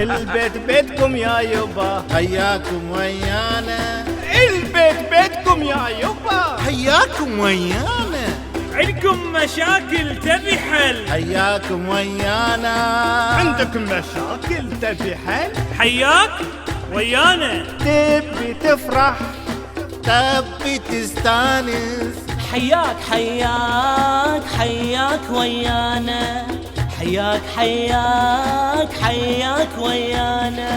البيت بيتكم يا يبا، حياكم ويانا. البيت بيتكم يا يبا، حياكم ويانا. عندكم مشاكل تبي حل، حياكم ويانا. عندك مشاكل تبي حل، حياك ويانا. تبي تفرح، تبي تستانس، حياك حياك حياك ويانا. حياك حياك حياك ويانا.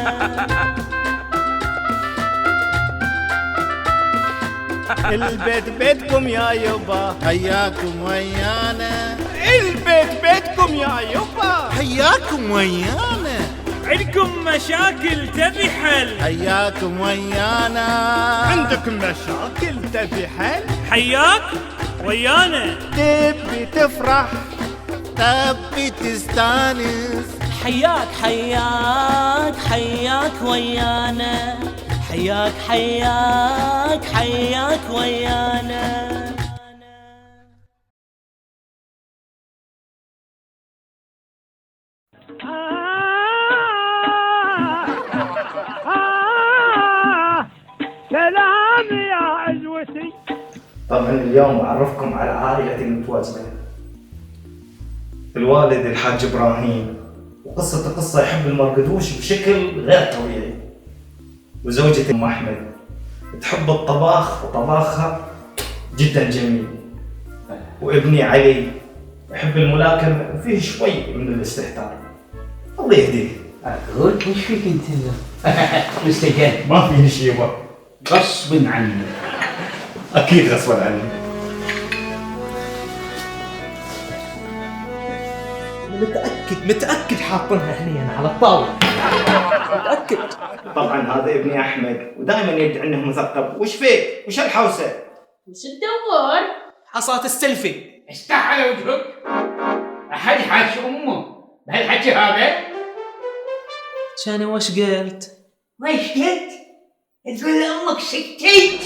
البيت بيتكم يا يبا، حياكم ويانا. البيت بيتكم يا يبا، حياكم ويانا. عندكم مشاكل تبي حل، حياكم ويانا. عندك مشاكل تبي حل، حياك ويانا. تبي تفرح، تبي تستانس. حياك حياك حياك ويانا. حياك حياك حياك ويانا. سلام يا عزوتي. طبعا اليوم أعرفكم على عائلتي المتواجدة. الوالد الحاج إبراهيم، وقصته قصة يحب المرقدوش بشكل غير طبيعي. وزوجتي أم أحمد تحب الطباخ وطباخها جدا جميل. وابني علي يحب الملاكمة وفيه شوي من الاستهتار. الله يهديه. أقول وش فيك أنت؟ مستجد ما فيه شيء يبا. غصب عني. أكيد غصبا عني. متأكد حاطينها هنا على الطاولة. متأكد. طبعا هذا ابني أحمد ودائما يدعي أنه مثقف. وش فيك؟ وش الحوسة؟ وش تدور؟ حصات السلفي. استح على وجهك. أحد حاش أمه بهالحكي هذا؟ كان وش قلت؟ وش قلت؟ تقول لأمك سكتي؟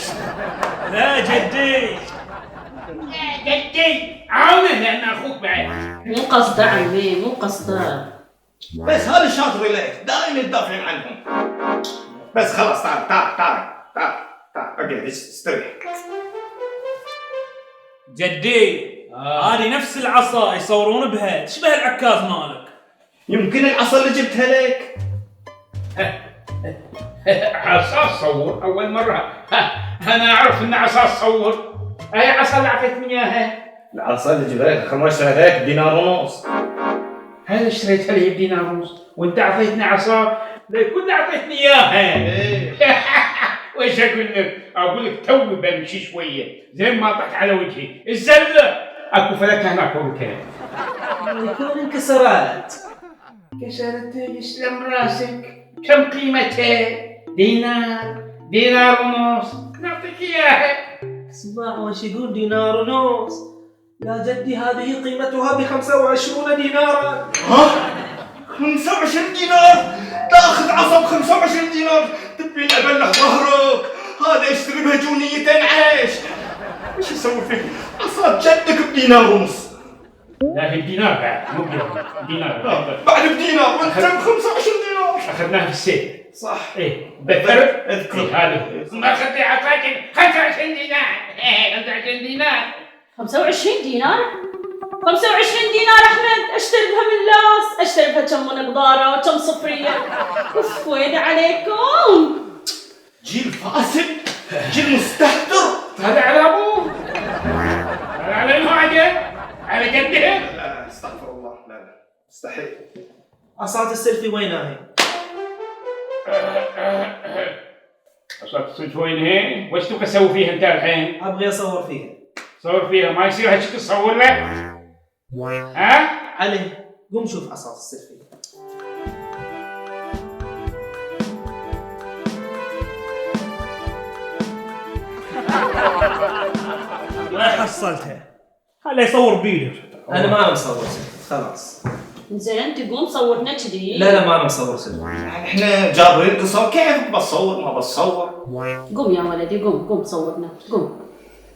لا جدي، يا جدي عاونه لأن أخوك بعد. مو قصده عمي، مو قصده. بس هذا الشاطر إليك دائما تدافعين عنهم. بس خلاص تعال تعال تعال تعال تعال اقعد استريح. جدي هذه نفس العصا يصورون بها، تشبه العكاز مالك. يمكن العصا اللي جبتها لك. عصا صور أول مرة. أنا أعرف إن عصا صور. أي عصا اللي أعطيتني إياها؟ العصا اللي جبتها لك آخر مرة اشتريتها لك بدينار ونص. هذا اشتريتها لي بدينار ونص وأنت أعطيتني عصا كنت أعطيتني إياها. وإيش أقول لك؟ أقول لك توي بمشي شوية زين ما طحت على وجهي. الزلة أكو فلتة هناك وكذا. يكون انكسرات. كسرت يسلم راسك. كم قيمته؟ دينار ونص. نعطيك إياها. صباح وش يقول دينار ونص؟ يا جدي هذه قيمتها ب25 دينارا. ها؟ 25 دينار؟ تاخذ عصا ب25 دينار؟ تبين ابلغ ظهرك؟ هذا يشتري بها جونيتين عيش. ايش يسوي فيك؟ عصا جدك بدينار ونص. لا هي بدينار بعد مو بدينار. بعد بدينار وانت ب25 دينار. اخذناها في السيف. صح. ايه بذكرك؟ اذكر. هذا ما اخذت عطاك 25 دينار. 25 دينار. 25 دينار؟ 25 دينار أحمد، أشتري بها ملاس، أشتري بها كم نقدارة وكم صفرية. أوف ويد عليكم. جيل فاسد، جيل مستهتر. هذا على أبوه. هذا على المعجة. على جده. لا استغفر الله. لا مستحيل. عصات السلفي وينها هي؟ أصلاً تصير وين هي؟ وش تبغى تسوي فيها أنت الحين؟ ابغي اصور فيها. صور فيها ما يصير هالشكل تصور له؟ ها؟ علي قوم شوف عصات السلفي. لا حصلتها، خليه يصور بيده. انا ما انا مصور سلفي خلاص. زين تقوم صورنا كذي. لا ما انا مصور سلفي. احنا جابرين قصة كيف بصور ما بصور. قوم يا ولدي قوم صورنا قوم.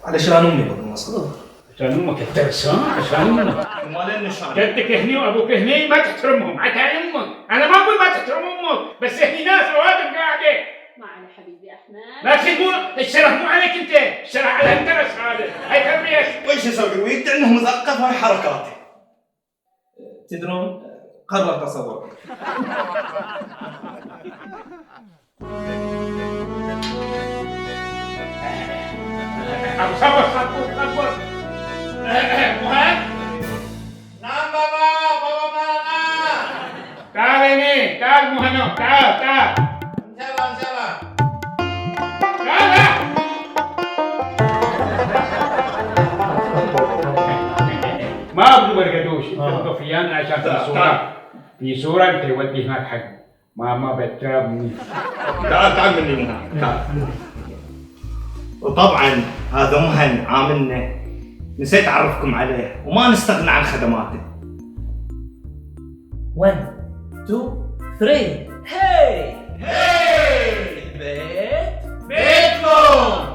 علشان امي بقوم اصور. عشان امك الترسان، عشان امك. امال النشان. جدك هني وابوك هني ما تحترمهم، حتى امك. انا ما اقول ما تحترم امك، بس هني ناس رواتب قاعده. ما على حبيبي احمد. لكن مو الشرف مو عليك انت، الشرف على الدرس هذا، هاي تربيتك. ويش اسوي؟ ويدعي انه مثقف وهي حركاته. تدرون قرر تصور. ابو صبر صبر. مهند؟ نعم بابا، بابا معنا. تعال هني، تعال مهند، تعال. ان شاء الله. تعال. ما ابغى برقدوش، انت تبقى فيانا عشان في صورة. في صورة انت يودي هناك حق. ما بتابني. تعال مني هنا، تعال. وطبعا هذا مهن عاملنا، نسيت اعرفكم عليه وما نستغنى عن خدماته. 1 2 3 هاي البيت بيتكم.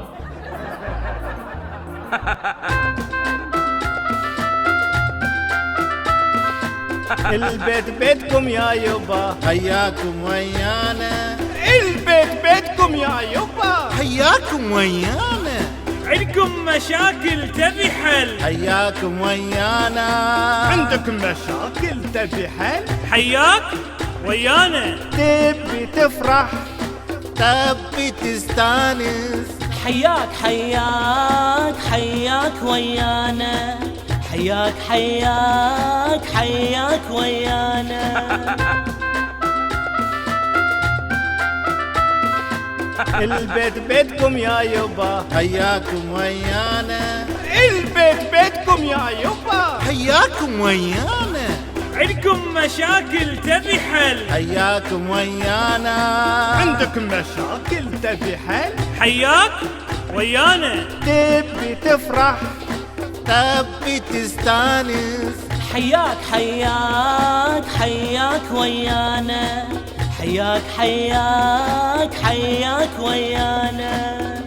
البيت بيتكم يا يبا، حياكم ويانا. البيت بيتكم يا يبا، حياكم ويانا. عندكم مشاكل تبي حل حياكم ويانا. عندك مشاكل تبي حل، حياك ويانا تبي تفرح، تبي تستانس. حياك ويانا حياك ويانا البيت بيتكم يا يبا، حياكم ويانا. البيت بيتكم يا يبا، حياكم ويانا. عندكم مشاكل تبي حل حياكم ويانا. عندك مشاكل تبي حل، حياك ويانا تبي تفرح، تبي تستانس. حياك ويانا حياك ويانا